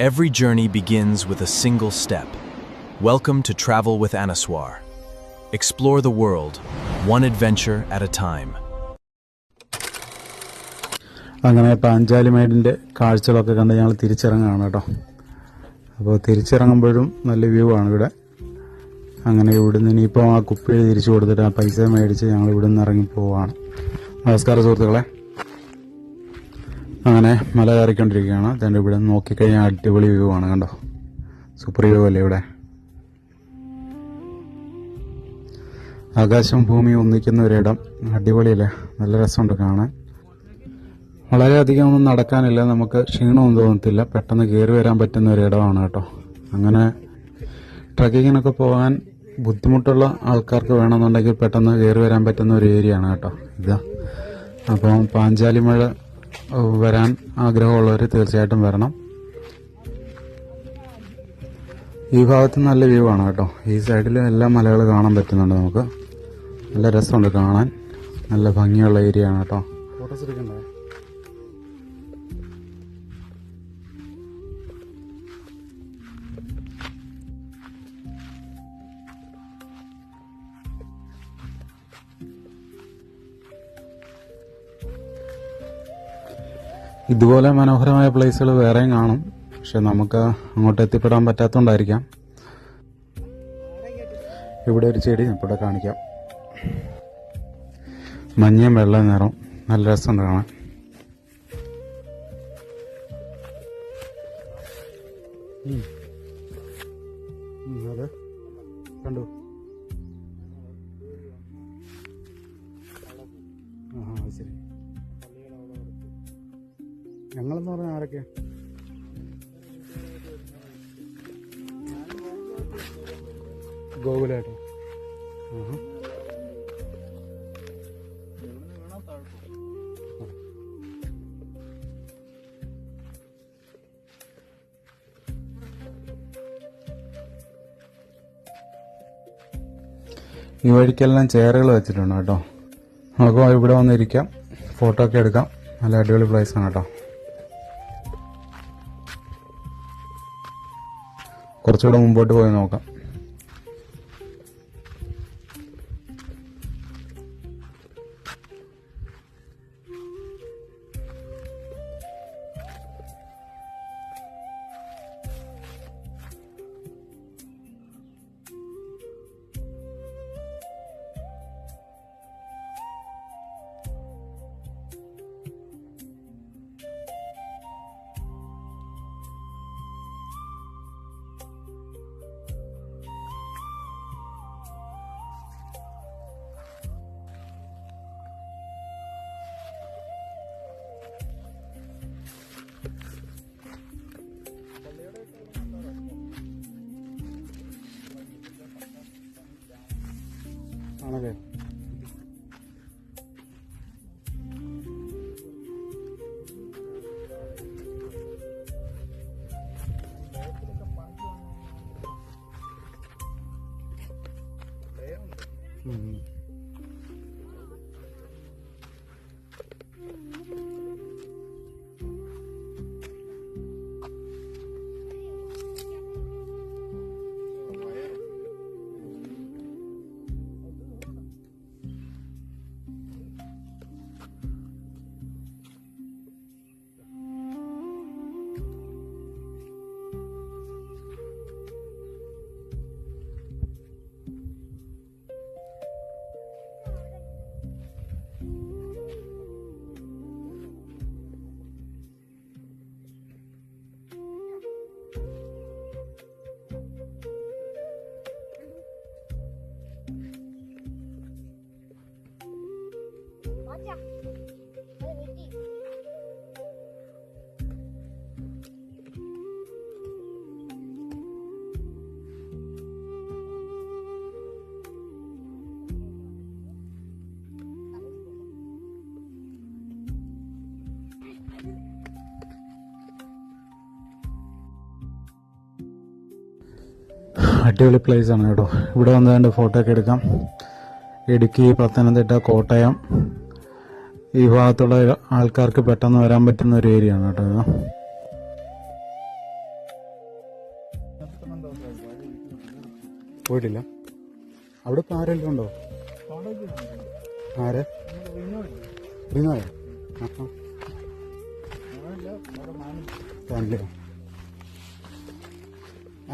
Every journey begins with a single step. Welcome to Travel with Anaswar. Explore the world, one adventure at a time. അങ്ങനെ പാഞ്ചാലിമേടിൻ്റെ കാഴ്ചകളൊക്കെ കണ്ട് ഞങ്ങൾ തിരിച്ചിറങ്ങുകയാണ് കേട്ടോ. അപ്പോൾ തിരിച്ചിറങ്ങുമ്പോഴും നല്ല വ്യൂ ആണ് ഇവിടെ. അങ്ങനെ ഇവിടുന്ന് ഇനിയിപ്പോൾ ആ കുപ്പിയിൽ തിരിച്ചു കൊടുത്തിട്ട് ആ പൈസ മേടിച്ച് ഞങ്ങൾ ഇവിടെ നിന്ന് ഇറങ്ങി പോവുകയാണ്. നമസ്കാരം സുഹൃത്തുക്കളെ. അങ്ങനെ മല കയറിക്കൊണ്ടിരിക്കുകയാണ്. അതിൻ്റെ ഇവിടെ നിന്ന് നോക്കിക്കഴിഞ്ഞാൽ അടിപൊളി വ്യൂ ആണ്, കണ്ടോ, സൂപ്പർ വ്യൂ അല്ലേ ഇവിടെ. ആകാശം ഭൂമി ഒന്നിക്കുന്ന ഒരിടം, അടിപൊളിയല്ലേ, നല്ല രസമുണ്ട് കാണാൻ. വളരെയധികം ഒന്നും നടക്കാനില്ല, നമുക്ക് ക്ഷീണമൊന്നും തോന്നത്തില്ല, പെട്ടെന്ന് കയറി വരാൻ പറ്റുന്ന ഒരിടമാണ് കേട്ടോ. അങ്ങനെ ട്രക്കിങ്ങിനൊക്കെ പോകാൻ ബുദ്ധിമുട്ടുള്ള ആൾക്കാർക്ക് വേണമെന്നുണ്ടെങ്കിൽ പെട്ടെന്ന് കയറി വരാൻ പറ്റുന്ന ഒരു ഏരിയ ആണ് കേട്ടോ ഇത്. അപ്പോൾ പാഞ്ചാലിമഴ വരാൻ ആഗ്രഹമുള്ളവർ തീർച്ചയായിട്ടും വരണം. ഈ ഭാഗത്ത് നല്ല വ്യൂ ആണ് കേട്ടോ. ഈ സൈഡിൽ എല്ലാ മലകൾ കാണാൻ പറ്റുന്നുണ്ട് നമുക്ക്. നല്ല രസമുണ്ട് കാണാൻ, നല്ല ഭംഗിയുള്ള ഏരിയ ആണ് കേട്ടോ. ഫോട്ടോസ് എടുക്കണ്ടേ? ഇതുപോലെ മനോഹരമായ പ്ലേസുകൾ വേറെയും കാണും, പക്ഷെ നമുക്ക് അങ്ങോട്ട് എത്തിപ്പെടാൻ പറ്റാത്തതുകൊണ്ടായിരിക്കാം. ഇവിടെ ഒരു ചെടി ഇവിടെ കാണിക്കാം, മഞ്ഞയും വെള്ള നിറം, നല്ല രസമുണ്ട് കാണാൻ. അത് കണ്ടു. ശരി. ഞങ്ങളെന്ന് പറഞ്ഞാൽ ആരൊക്കെ? ഗോകുലേട്ടോ. ഈ വഴിക്കെല്ലാം ചെയറുകൾ വെച്ചിട്ടുണ്ട് കേട്ടോ. നമുക്ക് ഇവിടെ വന്നിരിക്കാം, ഫോട്ടോ ഒക്കെ എടുക്കാം. നല്ല അടിപൊളി പ്ലേസ് ആണ് കേട്ടോ. കുറച്ചുകൂടെ മുമ്പോട്ട് പോയി നോക്കാം. ആണല്ലേ? അടിപൊളി പ്ലേസ് ആണ് കേട്ടോ. ഇവിടെ വന്നതിൻ്റെ ഫോട്ടോ ഒക്കെ എടുക്കാം. ഇടുക്കി, പത്തനംതിട്ട, കോട്ടയം ഈ ഭാഗത്തുള്ള ആൾക്കാർക്ക് പെട്ടെന്ന് വരാൻ പറ്റുന്ന ഒരു ഏരിയ ആണ് കേട്ടോ. പോയിട്ടില്ല. അവിടെ ഇപ്പം ആരെല്ലാം ഉണ്ടോ? ആരെ? റിനോയോ? ഫാമിലിയോ?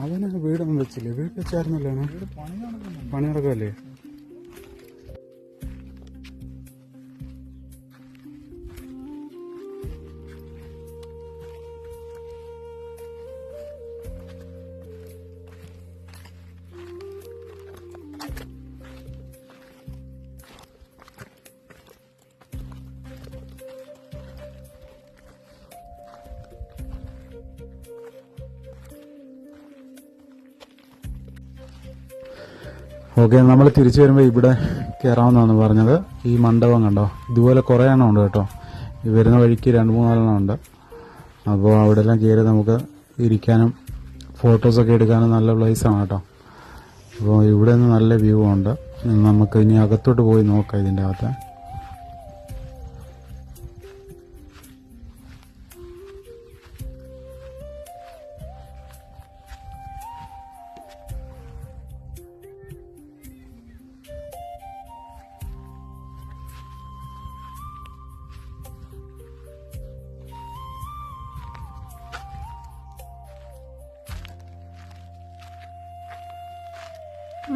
അവന് വീടൊന്നും വെച്ചില്ലേ? വീട് വെച്ചായിരുന്നല്ലോ. പണി നടക്കുമല്ലേ? ഓക്കെ, നമ്മൾ തിരിച്ചു വരുമ്പോൾ ഇവിടെ കയറാമെന്നാണ് പറഞ്ഞത്. ഈ മണ്ഡപം കണ്ടോ? ഇതുപോലെ കുറേ എണ്ണം ഉണ്ട് കേട്ടോ. ഈ വരുന്ന വഴിക്ക് 2-3 എണ്ണം ഉണ്ട്. അപ്പോൾ അവിടെ എല്ലാം കയറി നമുക്ക് ഇരിക്കാനും ഫോട്ടോസൊക്കെ എടുക്കാനും നല്ല പ്ലേസാണ് കേട്ടോ. അപ്പോൾ ഇവിടെ നിന്ന് നല്ല വ്യൂ ഉണ്ട്. നമുക്ക് ഇനി അകത്തോട്ട് പോയി നോക്കാം ഇതിൻ്റെ അകത്ത്.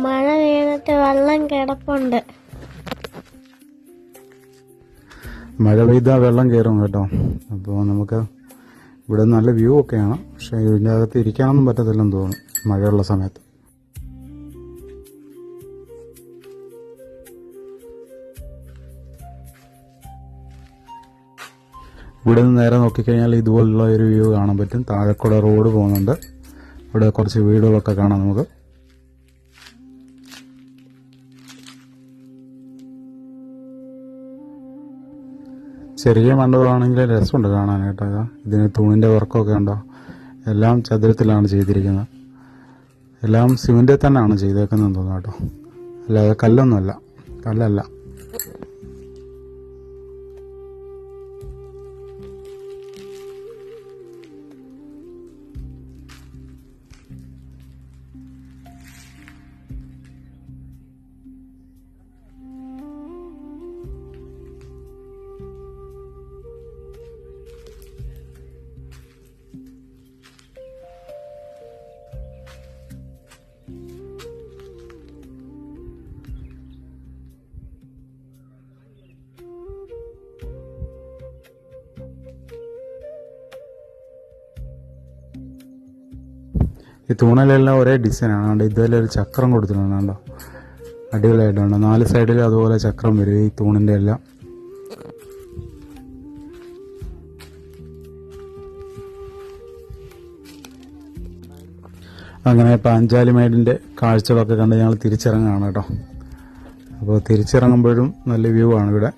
മഴ പെയ്തിട്ട് വെള്ളം കിടപ്പുണ്ട്. മഴ പെയ്താൽ വെള്ളം കയറും കേട്ടോ. അപ്പോൾ നമുക്ക് ഇവിടെ നല്ല വ്യൂ ഒക്കെയാണ്. പക്ഷേ ഇതിൻ്റെ അകത്ത് ഇരിക്കാനൊന്നും പറ്റത്തില്ലെന്ന് തോന്നുന്നു മഴയുള്ള സമയത്ത്. ഇവിടെ നിന്ന് നേരെ നോക്കിക്കഴിഞ്ഞാൽ ഇതുപോലുള്ള ഒരു വ്യൂ കാണാൻ പറ്റും. താഴെക്കൂടെ റോഡ് പോകുന്നുണ്ട്. ഇവിടെ കുറച്ച് വീടുകളൊക്കെ കാണാം നമുക്ക്. ചെറിയ മണ്ഡപമാണെങ്കിൽ രസമുണ്ട് കാണാനായിട്ട്. ഇതിന് തൂണിൻ്റെ വർക്കൊക്കെ ഉണ്ടോ? എല്ലാം ചതുരത്തിലാണ് ചെയ്തിരിക്കുന്നത്. എല്ലാം സിമെൻറ്റിൽ തന്നെയാണ് ചെയ്തേക്കുന്നതെന്ന് തോന്നുന്നു കേട്ടോ. അല്ലാതെ കല്ലൊന്നുമല്ല, കല്ലല്ല. ഈ തൂണിലെല്ലാം ഒരേ ഡിസൈനാണ്. അതുകൊണ്ട് ഇതുപോലെ ഒരു ചക്രം കൊടുത്തിട്ടുണ്ടോ? അടിപൊളിയായിട്ടുണ്ട്. 4 സൈഡിൽ അതുപോലെ ചക്രം വരും ഈ തൂണിൻ്റെ എല്ലാം. അങ്ങനെ പാഞ്ചാലിമേടിൻ്റെ കാഴ്ചകളൊക്കെ കണ്ട് ഞങ്ങൾ തിരിച്ചിറങ്ങുകയാണ് കേട്ടോ. അപ്പോൾ തിരിച്ചിറങ്ങുമ്പോഴും നല്ല വ്യൂ ആണ് ഇവിടെ.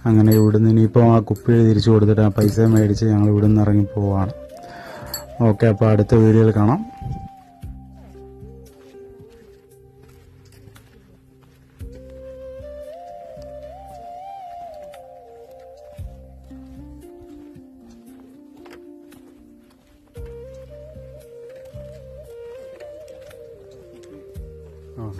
അങ്ങനെ ഇവിടുന്ന് ഇനിയിപ്പോൾ ആ കുപ്പിയിൽ തിരിച്ചു കൊടുത്തിട്ട് ആ പൈസ മേടിച്ച് ഞങ്ങൾ ഇവിടുന്ന് ഇറങ്ങി പോവുകയാണ്. ഓക്കെ, അപ്പോൾ അടുത്ത വീഡിയോയിൽ കാണാം. ആ